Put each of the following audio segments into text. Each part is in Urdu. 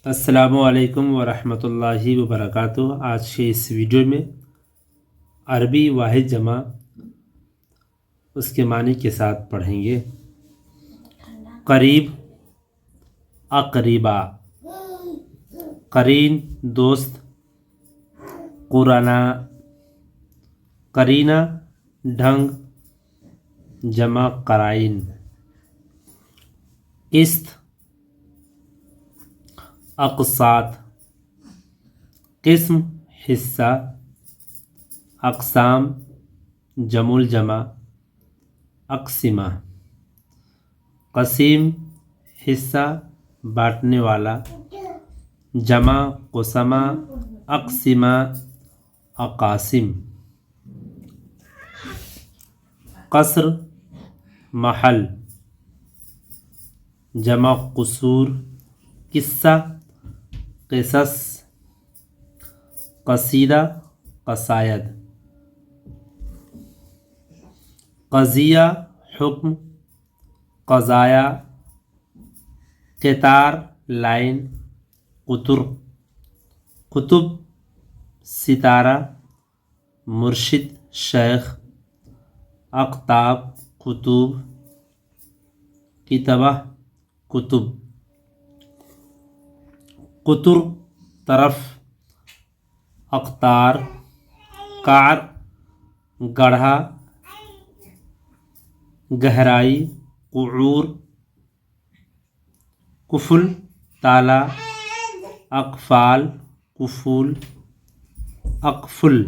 السلام علیکم ورحمۃ اللہ وبرکاتہ۔ آج کے اس ویڈیو میں عربی واحد جمع اس کے معنی کے ساتھ پڑھیں گے۔ قریب، اقربا، قرین دوست، قرانا، قرینہ ڈھنگ جمع قرائن، قسط، اقساط، قسم حصہ، اقسام جمع الجمع اقسمہ، قسیم حصہ بانٹنے والا، جمع قسمہ، اقسمہ اقاسم، قصر محل، جمع قصور، قصہ قصص، قصیدہ قصائد، قضیہ حکم، قضایا، قطار لائن، قطر، قطب ستارہ، مرشد شیخ، اقطاب قطب، کتبہ کتب، قطر طرف، اقطار، قعر گڑھا گہرائی، قعور قفل تالا، اقفال قفول، اقفل،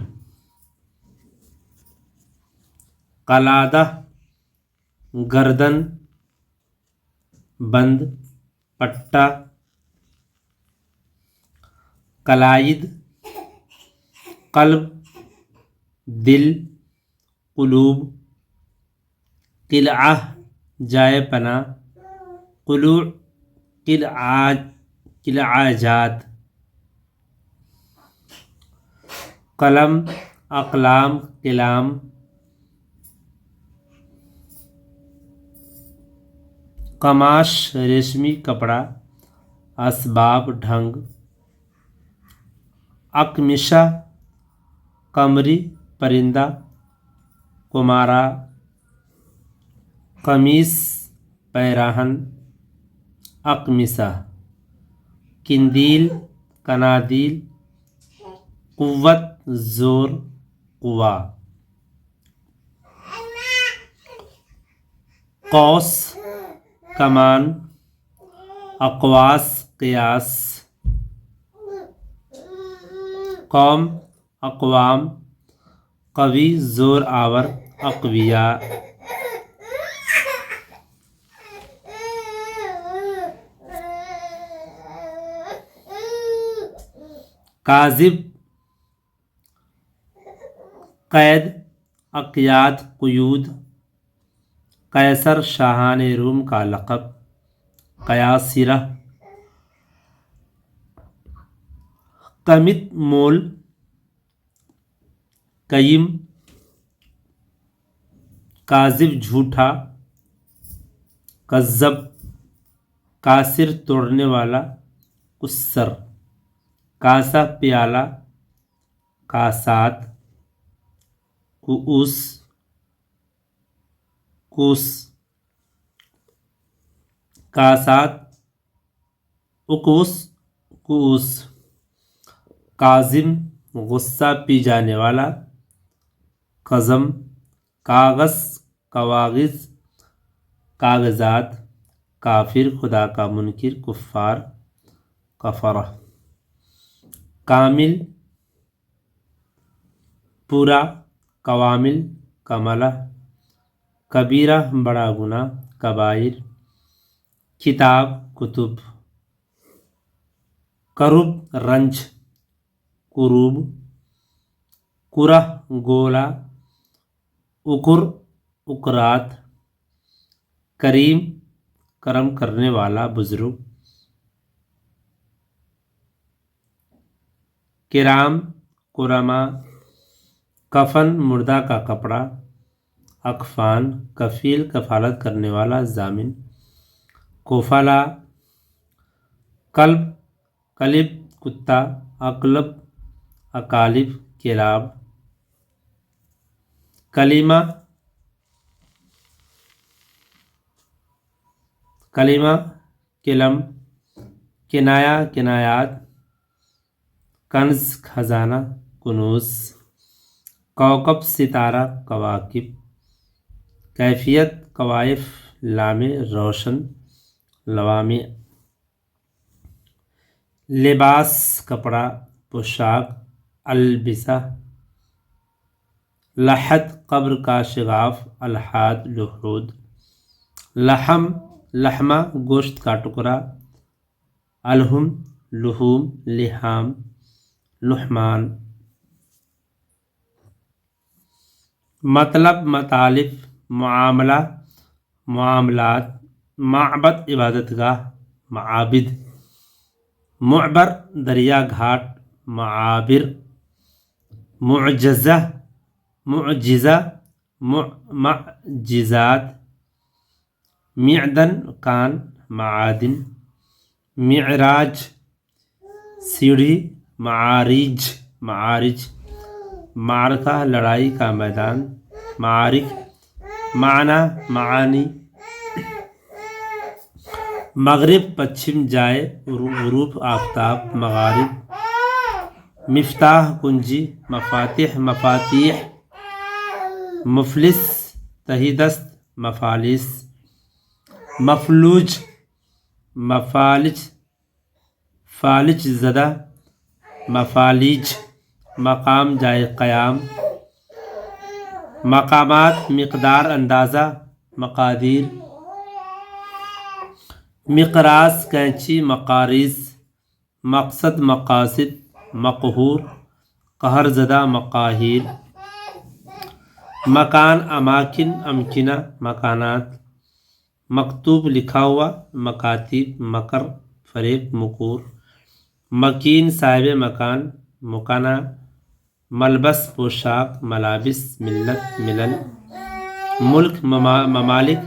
قلادہ گردن بند پٹا، قلائد قلب دل قلوب، قلعہ جائے پناہ، قلوع قلعہ جات، قلم اقلام قلام، قماش ریشمی کپڑا، اسباب ڈھنگ، اقمشہ قمری پرندہ، کمارا، قمیص پیراہن، اقمصہ، قندیل قنادیل، قوت زور قوا، قوس کمان، اقواس قیاس، قوم اقوام، قوی زور آور، اقویاء، کاذب قید، اقیاد قیود، قیصر شاہان روم کا لقب، قیاصرہ، قمت مول، قیم، کاذب جھوٹا، کذب کاسر توڑنے والا، کسر، کاسہ پیالہ، کاسات، کوس کوس، کاسات اکوس کوس، کاظم غصہ پی جانے والا، قزم کاغذ کواغذ کاغذات، کافر خدا کا منکر کفار، کفرہ، کامل پورا، کوامل کملہ، کبیرہ بڑا گناہ، کبائر، کتاب کتب، کرب رنج، کروب، کرہ گولا، اکر اکرات، کریم کرم کرنے والا بزرگ، کرام کرما، کفن مردہ کا کپڑا، اکفان کفیل کفالت کرنے والا ضامن، کوفلا قلب کلب کتا، اقلب اقالب کلاب، کلمہ کلمہ کلم، کنایا کنایات، کنز خزانہ کنوز، کوکب ستارہ کواکب، کیفیت کوائف لامع روشن لوامع، لباس کپڑا پوشاک البسہ، لحد قبر کا شگاف الحاد لحود، لحم لحمہ گوشت کا ٹکڑا، الہم لحوم لحام لحمان، مطلب مطالب معاملہ معاملات، معبد عبادت گاہ معابد، معبر دریا گھاٹ معابر، معجزہ معجزہ معجزات، معدن کان معادن، معراج سیڑھی، معارج معارج، معرکہ لڑائی کا میدان، معارک، معنی معانی، مغرب پچھم جائے غروب آفتاب مغارب، مفتاح کنجی، مفاتیح مفاتیح، مفلس تہی دست مفالس، مفلوج مفالج فالج زدہ مفالج، مقام جائے قیام، مقامات مقدار اندازہ مقادیر، مقراس کینچی مقاریض، مقصد مقاصد، مقہور قہر زدہ مقاہیر، مکان اماکن امکنہ مکانات، مکتوب لکھا ہوا مکاتیب، مکر فریب مکور، مکین صاحب مکان مکانہ، ملبس پوشاک ملابس ملت ملل، ملک ممالک،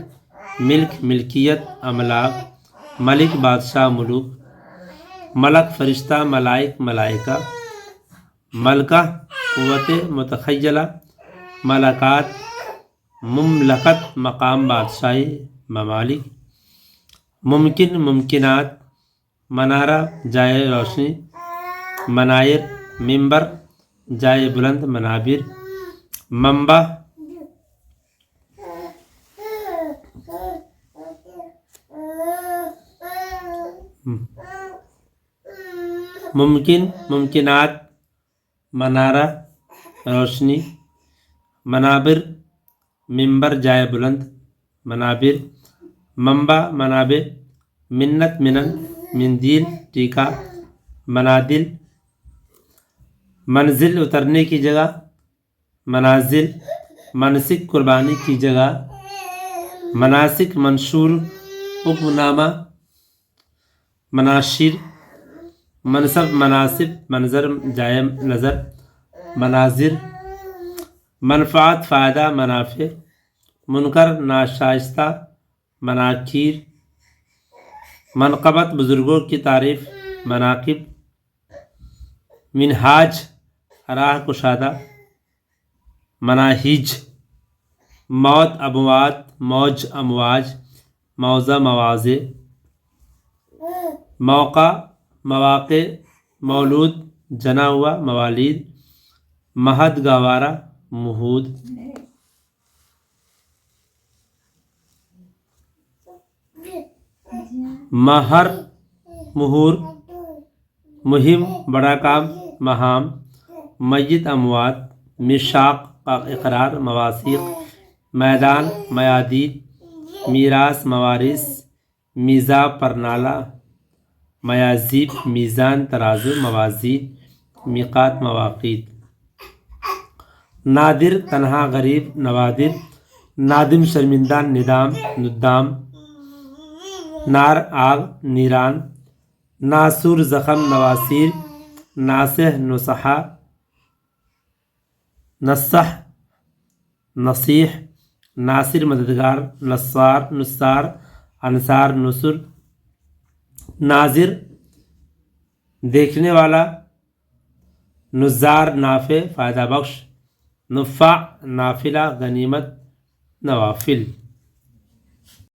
ملک ملکیت املاک، ملک بادشاہ ملوک، ملک فرشتہ ملائک ملائکہ، ملکہ قوت متخیلہ ملکات، مملکت مقام بادشاہی ممالک، ممکن ممکنات، منارہ جائے روشنی منائر، ممبر جائے بلند منابر، منبع ممکن ممکنات، منارہ روشنی، منابر ممبر جائے بلند منابر، منبع منابع، منت منن، مندیل ٹیکا، منادل، منزل اترنے کی جگہ، منازل، منسک قربانی کی جگہ، مناسک منشور حکم نامہ، مناشر، منصب مناسب، منظر جائے نظر، مناظر، منفعت فائدہ منافع، منکر ناشائستہ، مناکیر، منقبت بزرگوں کی تعریف، مناقب، منہاج راہ کشادہ، مناہج، موت اموات، موج امواج، موضع مواضع، موقع مواقع، مولود جنا ہوا موالید، مہد گوارا مہود، مہر مہور، مہم بڑا کام مہام، میت اموات، میثاق کا اقرار مواثیق، میدان میادین، میراث موارث، میزاب پرنالہ، میازیب میزان ترازو موازین، میقات مواقیت، نادر تنہا غریب نوادر، نادم شرمندہ ندام ندام، نار آگ نیران، ناسور زخم نواسیر، ناصح نصحہ، نصح نصیح، ناصر مددگار، نصار نصار، انصار نصر، ناظر دیکھنے والا، نظار نافع فائدہ بخش، نفع نافلہ غنیمت نوافل۔